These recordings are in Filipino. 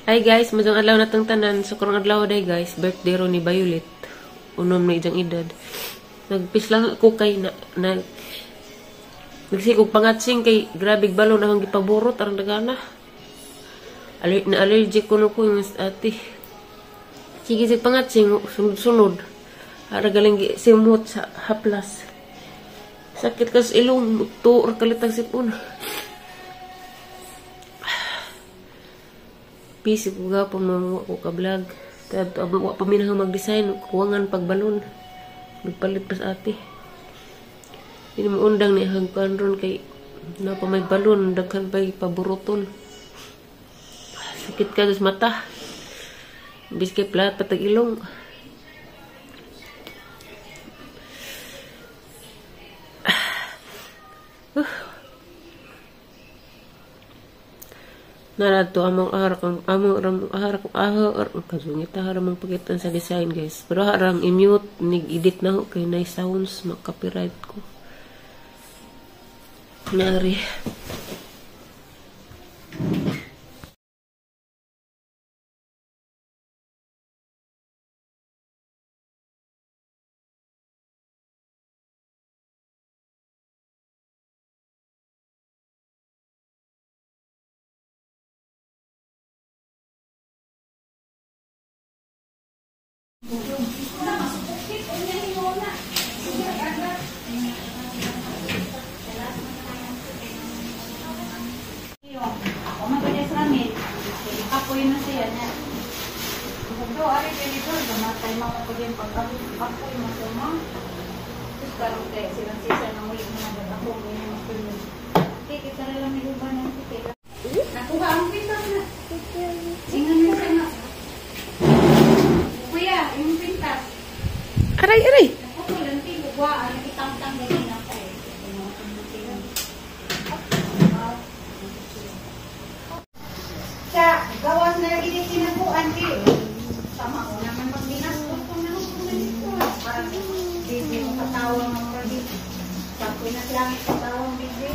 Hi guys, madong adlaw natong tanan. So karong adlaw day guys, birthday ro ni Violet. Unom na ijang edad. Nagpislang ko kay nagsikog pangatsing kay grabig balon akong gipaburot arang dagana. Allergic ko no ko yung ate. Sige sig pangatsing sunod-sunod. Ara galing simot sa haplas. Sakit kas ilong tuor kalitang sipon. Busy ko ga pamamuwa ko ka vlog. Tad wa pa minang mag-design kuwangan pagbalon. Nagpalit pa sa ate. Ini mo undang ni hangkan ron kay na pa may balon daghan pay paburoton. Sakit ka sa mata. Biskay plat patag ilong. Narato among kasungit haramang pagitan sa design guys. Pero harang i-mute nig-edit na kay na sounds mag-copyright ko. Nari. Nakuha ang pintas na. Tingnan mo sana. Kuya, yung pintas. Aray, aray. Naku, lanti, bugwa. Ang kitang-tang ganyan ako eh. Siya, gawas na lagi din sinabuan di. Sama ko naman mag-dinastos ko na ako ganito. Parang hindi mo katawang ng pagit. Sabi na langit katawang bigay.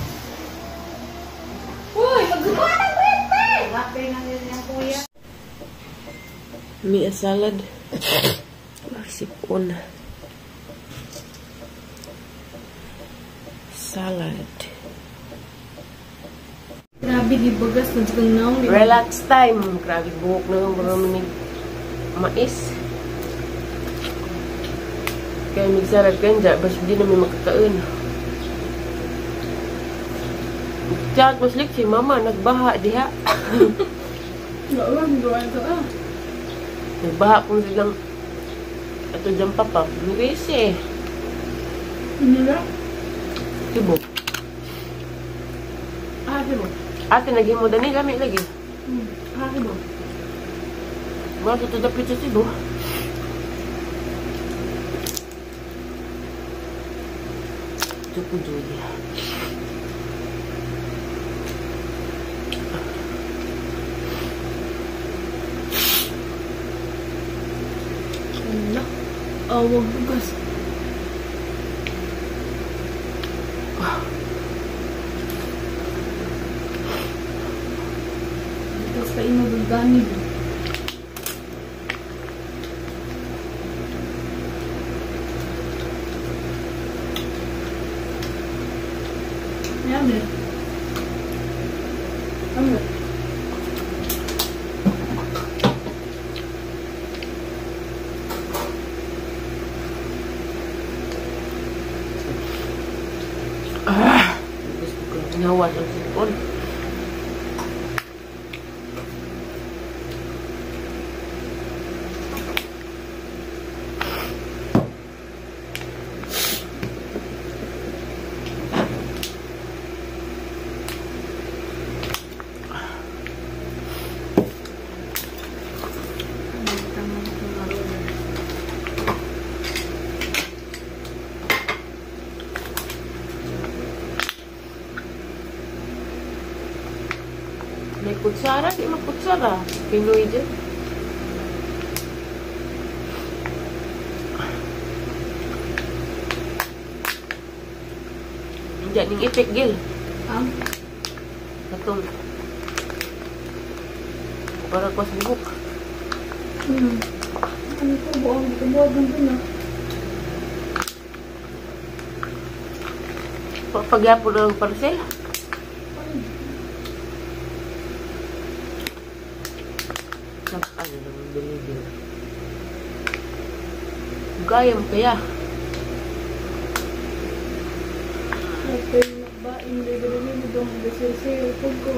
Uy, magagawa ng kwente! Happy na nila ng kuya. May salad. Sipon. Salad. Grabe, di bagas na dyan naong. Relax time. Grabe, buhok na ng mga manig mais. Kaya may salad kanya, basta di namin makakain. Diyan, mas lik si mama, nagbaha diha. Gawin, gawin ka ah. Nagbaha kung silang ato dyan papa. Nagais eh. Nila? Tibo. Tibo. Ate, naging mo dani, lami lagi. Tibo. Mga tutudapit sa tibo. Chupo Julia. Awag bugas. Tapos kayo magagamit. Yan eh. Ano? Nawas ang sipon. May kutsara, di mo kutsara. Pinoy dyan. Diyan yung itik, Gil. Katong Para kwas bubuk. Ano ito? Buang dito. Buang dito na. Pagyapo na ng parcel. Saan na naman bilhin? Gaya mo kaya. Ito yung nagbain. Dito mo doon. Gasir-sir. Pag ko.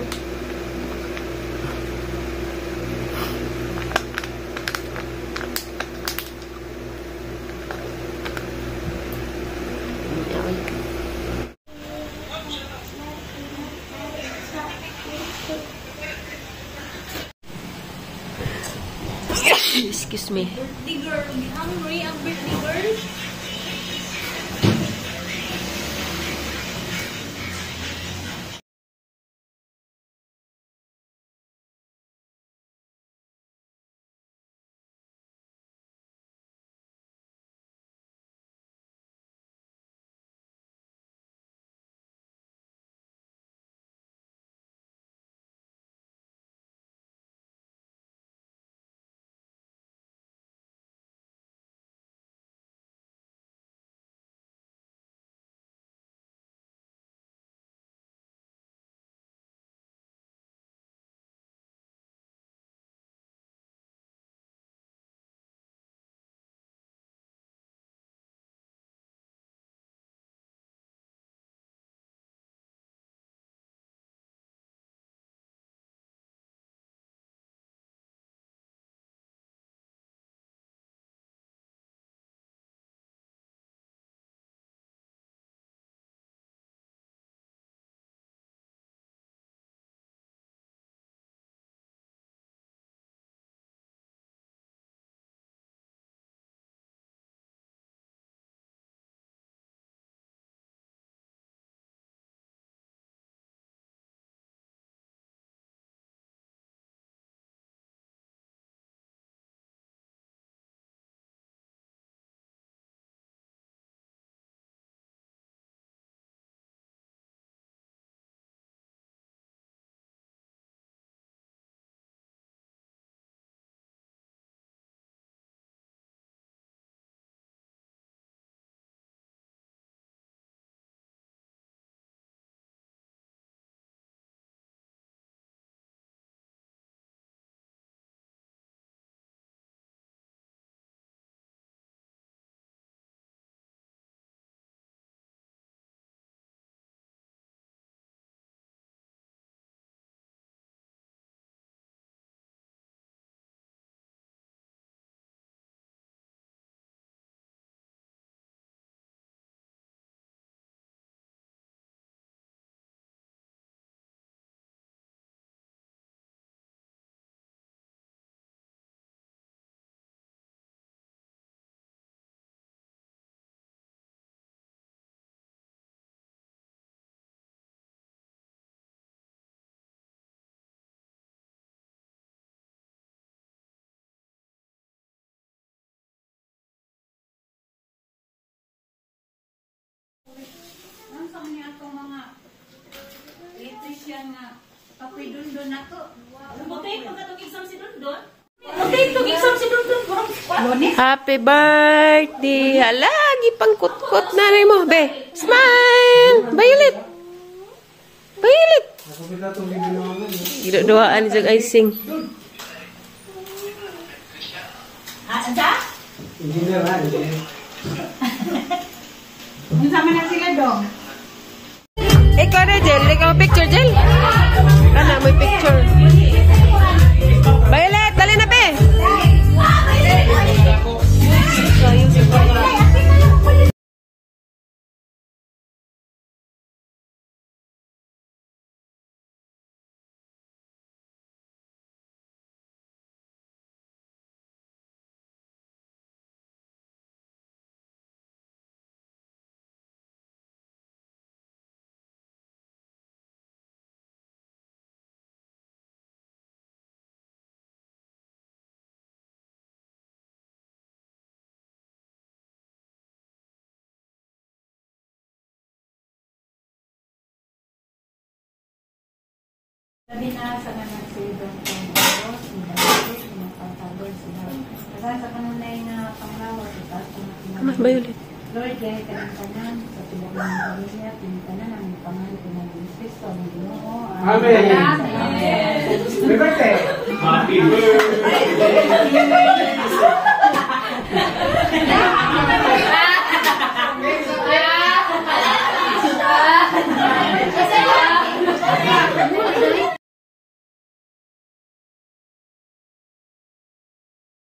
Excuse me. Birthday girl. Hungry ang birthday girl. Ang sa mga itong mga electrician nga kapidundon na to. Butay pag itong exam si Dondon. Butay itong exam si Dondon. Happy birthday! Hala, gipang kutkot na rin mo. Be, smile! Violet! Violet! Gidodoaan sa icing. Asa? Engineer na, engineer. Ang sama na sila dong. Ikaw na, Jel. Ikaw picture, Jel. Kana, may picture. Violet, dali na, be! Sayang si Papa. Sabi na sa mga nagsidong kong Diyos, sinabit, sinapagtabon, sinabit. Kasi sa kanunay na panglawas, itaas ko na Mas violet. Lord, gaya ka ng kanan, sa tulog ng pamilya, pinitanan ang pangalan ko ng Kristo, ng Ginoo. Amen. Amen. Happy birthday! Happy birthday!